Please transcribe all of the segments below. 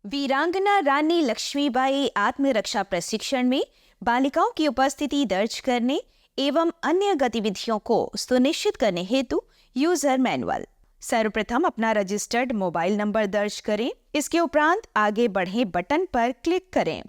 वीरांगना रानी लक्ष्मीबाई आत्मरक्षा प्रशिक्षण में बालिकाओं की उपस्थिति दर्ज करने एवं अन्य गतिविधियों को सुनिश्चित करने हेतु यूजर मैनुअल। सर्वप्रथम अपना रजिस्टर्ड मोबाइल नंबर दर्ज करें। इसके उपरांत आगे बढ़ें बटन पर क्लिक करें।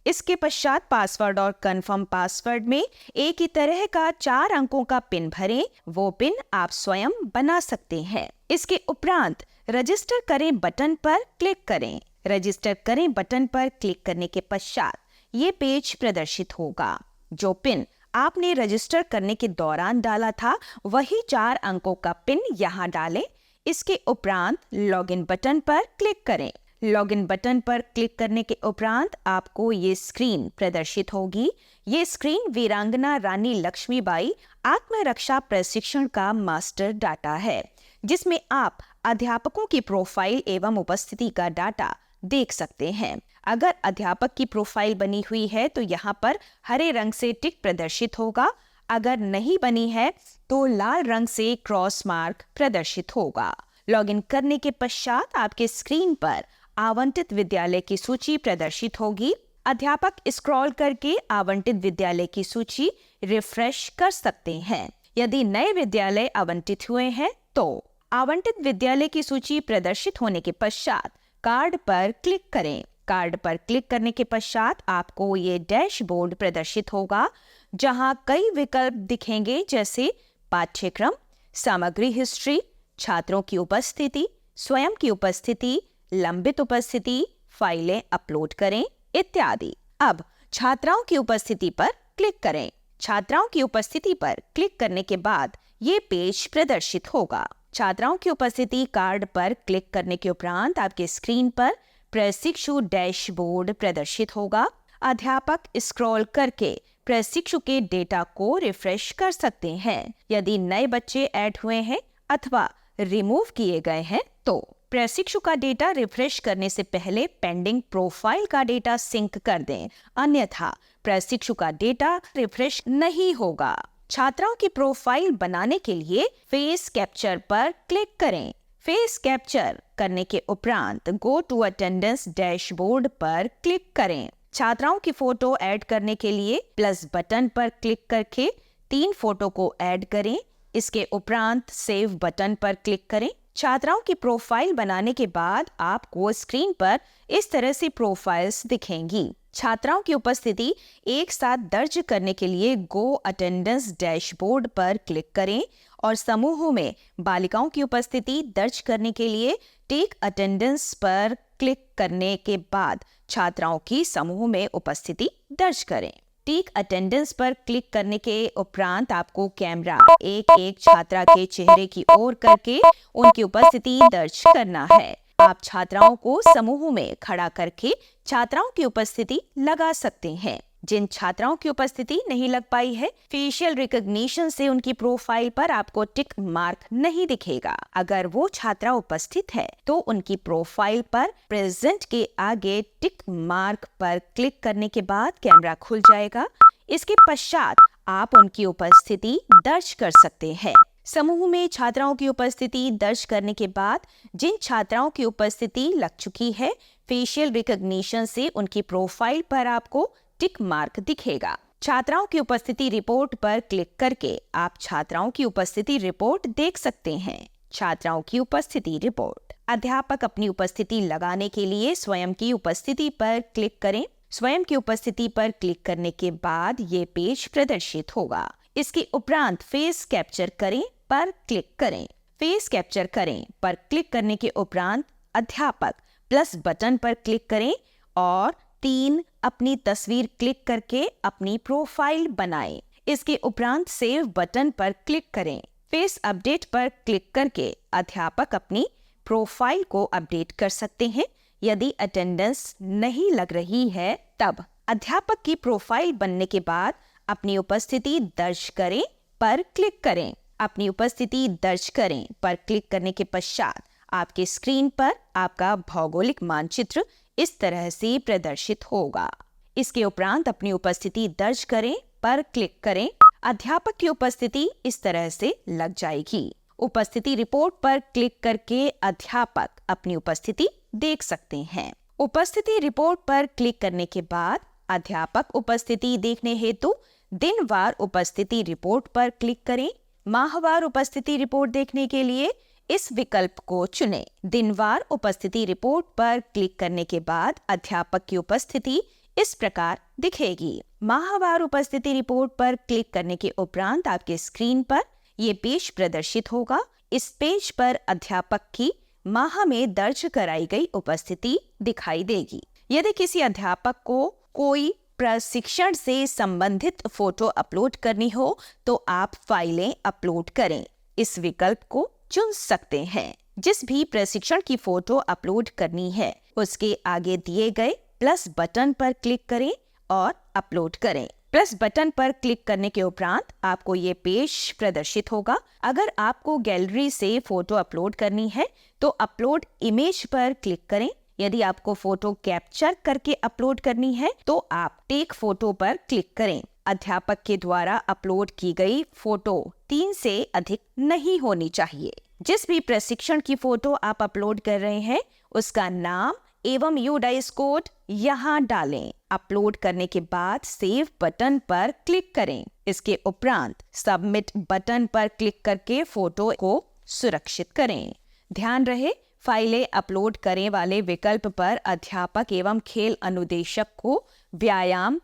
इसके पश्चात पासवर्ड और कंफर्म पासवर्ड में एक ही तरह का 4 अंकों का पिन भरें। वो पिन आप स्वयं बना सकते हैं। इसके उपरांत रजिस्टर करें बटन पर क्लिक करें। रजिस्टर करें बटन पर क्लिक करने के पश्चात ये पेज प्रदर्शित होगा। जो पिन आपने रजिस्टर करने के दौरान डाला था वही 4 अंकों का पिन यहाँ डालें। इसके उपरांत लॉगिन बटन पर क्लिक करें। लॉगिन बटन पर क्लिक करने के उपरांत आपको ये स्क्रीन प्रदर्शित होगी। ये स्क्रीन वीरांगना रानी लक्ष्मीबाई आत्मरक्षा प्रशिक्षण का मास्टर डाटा है, जिसमें आप अध्यापकों की प्रोफाइल एवं उपस्थिति का डाटा देख सकते हैं। अगर अध्यापक की प्रोफाइल बनी हुई है तो यहाँ पर हरे रंग से टिक प्रदर्शित होगा। अगर नहीं बनी है तो लाल रंग से क्रॉस मार्क प्रदर्शित होगा। लॉगिन करने के पश्चात आपके स्क्रीन पर आवंटित विद्यालय की सूची प्रदर्शित होगी। अध्यापक स्क्रॉल करके आवंटित विद्यालय की सूची रिफ्रेश कर सकते हैं। यदि नए विद्यालय आवंटित हुए हैं तो आवंटित विद्यालय की सूची प्रदर्शित होने के पश्चात कार्ड पर क्लिक करें। कार्ड पर क्लिक करने के पश्चात आपको ये डैशबोर्ड प्रदर्शित होगा, जहां कई विकल्प दिखेंगे, जैसे पाठ्यक्रम, सामग्री हिस्ट्री, छात्रों की उपस्थिति, स्वयं की उपस्थिति, लंबित उपस्थिति, फाइलें अपलोड करें इत्यादि। अब छात्राओं की उपस्थिति पर क्लिक करें। छात्राओं की उपस्थिति पर क्लिक करने के बाद ये पेज प्रदर्शित होगा। छात्राओं की उपस्थिति कार्ड पर क्लिक करने के उपरांत आपके स्क्रीन पर प्रशिक्षु डैशबोर्ड प्रदर्शित होगा। अध्यापक स्क्रॉल करके प्रशिक्षु के डेटा को रिफ्रेश कर सकते हैं। यदि नए बच्चे ऐड हुए हैं अथवा रिमूव किए गए हैं तो प्रशिक्षु का डेटा रिफ्रेश करने से पहले पेंडिंग प्रोफाइल का डेटा सिंक कर दें, अन्यथा प्रशिक्षु का डेटा रिफ्रेश नहीं होगा। छात्राओं की प्रोफाइल बनाने के लिए फेस कैप्चर पर क्लिक करें। फेस कैप्चर करने के उपरांत गो टू अटेंडेंस डैशबोर्ड पर क्लिक करें। छात्राओं की फोटो ऐड करने के लिए प्लस बटन पर क्लिक करके 3 फोटो को ऐड करें। इसके उपरांत सेव बटन पर क्लिक करें। छात्राओं की प्रोफाइल बनाने के बाद आपको स्क्रीन पर इस तरह से प्रोफाइल्स दिखेंगी। छात्राओं की उपस्थिति एक साथ दर्ज करने के लिए गो अटेंडेंस डैशबोर्ड पर क्लिक करें और समूहों में बालिकाओं की उपस्थिति दर्ज करने के लिए टेक अटेंडेंस पर क्लिक करने के बाद छात्राओं की समूह में उपस्थिति दर्ज करें। टेक अटेंडेंस पर क्लिक करने के उपरांत आपको कैमरा एक एक छात्रा के चेहरे की ओर करके उनकी उपस्थिति दर्ज करना है। आप छात्राओं को समूह में खड़ा करके छात्राओं की उपस्थिति लगा सकते हैं। जिन छात्राओं की उपस्थिति नहीं लग पाई है, फेशियल रिकॉग्निशन से उनकी प्रोफाइल पर आपको टिक मार्क नहीं दिखेगा। अगर वो छात्रा उपस्थित है तो उनकी प्रोफाइल पर प्रेजेंट के आगे टिक मार्क पर क्लिक करने के बाद कैमरा खुल जाएगा। इसके पश्चात आप उनकी उपस्थिति दर्ज कर सकते हैं। समूह में छात्राओं की उपस्थिति दर्ज करने के बाद जिन छात्राओं की उपस्थिति लग चुकी है, फेशियल रिकॉग्निशन से उनकी प्रोफाइल पर आपको टिक मार्क दिखेगा। छात्राओं की उपस्थिति रिपोर्ट पर क्लिक करके आप छात्राओं की उपस्थिति रिपोर्ट देख सकते हैं। छात्राओं की उपस्थिति रिपोर्ट। अध्यापक अपनी उपस्थिति लगाने के लिए स्वयं की उपस्थिति पर क्लिक करें। स्वयं की उपस्थिति पर क्लिक करने के बाद ये पेज प्रदर्शित होगा। इसके उपरांत फेस कैप्चर करें पर क्लिक करें। फेस कैप्चर करें पर क्लिक करने के उपरांत अध्यापक प्लस बटन पर क्लिक करें और 3 अपनी तस्वीर क्लिक करके अपनी प्रोफाइल बनाएं। इसके उपरांत सेव बटन पर क्लिक करें। फेस अपडेट पर क्लिक करके अध्यापक अपनी प्रोफाइल को अपडेट कर सकते हैं। यदि अटेंडेंस नहीं लग रही है तब अध्यापक की प्रोफाइल बनने के बाद अपनी उपस्थिति दर्ज करें पर क्लिक करें। अपनी उपस्थिति दर्ज करें पर क्लिक करने के पश्चात आपके स्क्रीन पर आपका भौगोलिक मानचित्र इस तरह से प्रदर्शित होगा। इसके उपरांत अपनी उपस्थिति दर्ज करें पर क्लिक करें। अध्यापक की उपस्थिति इस तरह से लग जाएगी। उपस्थिति रिपोर्ट पर क्लिक करके अध्यापक अपनी उपस्थिति देख सकते हैं। उपस्थिति रिपोर्ट पर क्लिक करने के बाद अध्यापक उपस्थिति देखने हेतु दिनवार उपस्थिति रिपोर्ट पर क्लिक करें। माहवार उपस्थिति रिपोर्ट देखने के लिए इस विकल्प को चुनें। दिनवार उपस्थिति रिपोर्ट पर क्लिक करने के बाद अध्यापक की उपस्थिति इस प्रकार दिखेगी। माहवार उपस्थिति रिपोर्ट पर क्लिक करने के उपरांत आपके स्क्रीन पर ये पेज प्रदर्शित होगा। इस पेज पर अध्यापक की माह में दर्ज कराई गई उपस्थिति दिखाई देगी। यदि किसी अध्यापक को कोई प्रशिक्षण से संबंधित फोटो अपलोड करनी हो तो आप फाइलें अपलोड करें इस विकल्प को चुन सकते हैं। जिस भी प्रशिक्षण की फोटो अपलोड करनी है उसके आगे दिए गए प्लस बटन पर क्लिक करें और अपलोड करें। प्लस बटन पर क्लिक करने के उपरांत आपको ये पेज प्रदर्शित होगा। अगर आपको गैलरी से फोटो अपलोड करनी है तो अपलोड इमेज पर क्लिक करें। यदि आपको फोटो कैप्चर करके अपलोड करनी है तो आप टेक फोटो पर क्लिक करें। अध्यापक के द्वारा अपलोड की गई फोटो 3 से अधिक नहीं होनी चाहिए। जिस भी प्रशिक्षण की फोटो आप अपलोड कर रहे हैं उसका नाम एवं यूडाइस कोड यहाँ डालें। अपलोड करने के बाद सेव बटन पर क्लिक करें। इसके उपरांत सबमिट बटन पर क्लिक करके फोटो को सुरक्षित करें। ध्यान रहे, फाइलें अपलोड करने वाले विकल्प पर अध्यापक एवं खेल अनुदेशक को व्यायाम,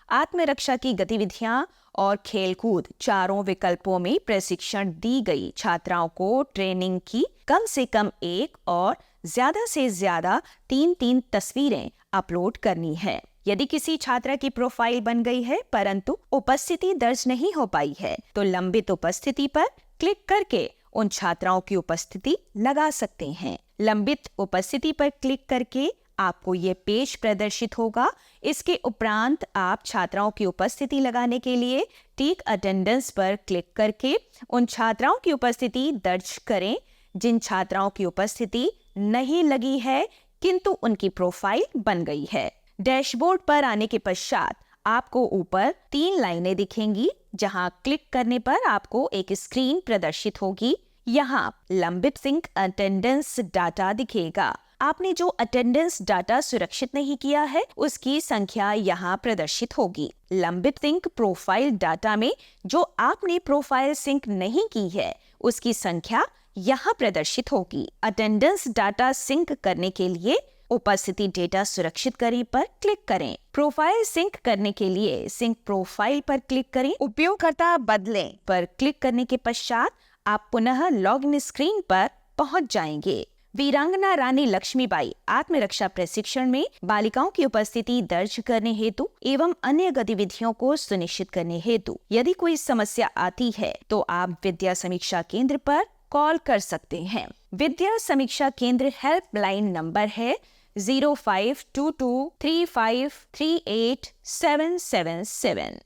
आत्मरक्षा की गतिविधियां और खेलकूद चारों विकल्पों में प्रशिक्षण दी गई छात्राओं को ट्रेनिंग की कम से कम 1 और ज्यादा से ज्यादा 3 तस्वीरें अपलोड करनी है। यदि किसी छात्रा की प्रोफाइल बन गई है परंतु उपस्थिति दर्ज नहीं हो पाई है तो लंबित उपस्थिति पर क्लिक करके उन छात्राओं की उपस्थिति लगा सकते हैं। लंबित उपस्थिति पर क्लिक करके आपको ये पेज प्रदर्शित होगा। इसके उपरांत आप छात्राओं की उपस्थिति लगाने के लिए टेक अटेंडेंस पर क्लिक करके उन छात्राओं की उपस्थिति दर्ज करें जिन छात्राओं की उपस्थिति नहीं लगी है किंतु उनकी प्रोफाइल बन गई है। डैशबोर्ड पर आने के पश्चात आपको ऊपर 3 लाइनें दिखेंगी जहां क्लिक करने पर आपको एक स्क्रीन प्रदर्शित होगी। यहाँ लंबित सिंक अटेंडेंस डाटा दिखेगा। आपने जो अटेंडेंस डाटा सुरक्षित नहीं किया है उसकी संख्या यहाँ प्रदर्शित होगी। लंबित सिंक प्रोफाइल डाटा में जो आपने प्रोफाइल सिंक नहीं की है उसकी संख्या यहाँ प्रदर्शित होगी। अटेंडेंस डाटा सिंक करने के लिए उपस्थिति डेटा सुरक्षित करें पर क्लिक करें। प्रोफाइल सिंक करने के लिए सिंक प्रोफाइल पर क्लिक करें। उपयोगकर्ता बदलें पर क्लिक करने के पश्चात आप पुनः लॉगिन स्क्रीन पर पहुंच जाएंगे। वीरांगना रानी लक्ष्मीबाई आत्मरक्षा प्रशिक्षण में बालिकाओं की उपस्थिति दर्ज करने हेतु एवं अन्य गतिविधियों को सुनिश्चित करने हेतु यदि कोई समस्या आती है तो आप विद्या समीक्षा केंद्र पर कॉल कर सकते हैं। विद्या समीक्षा केंद्र हेल्पलाइन नंबर है 052235387777।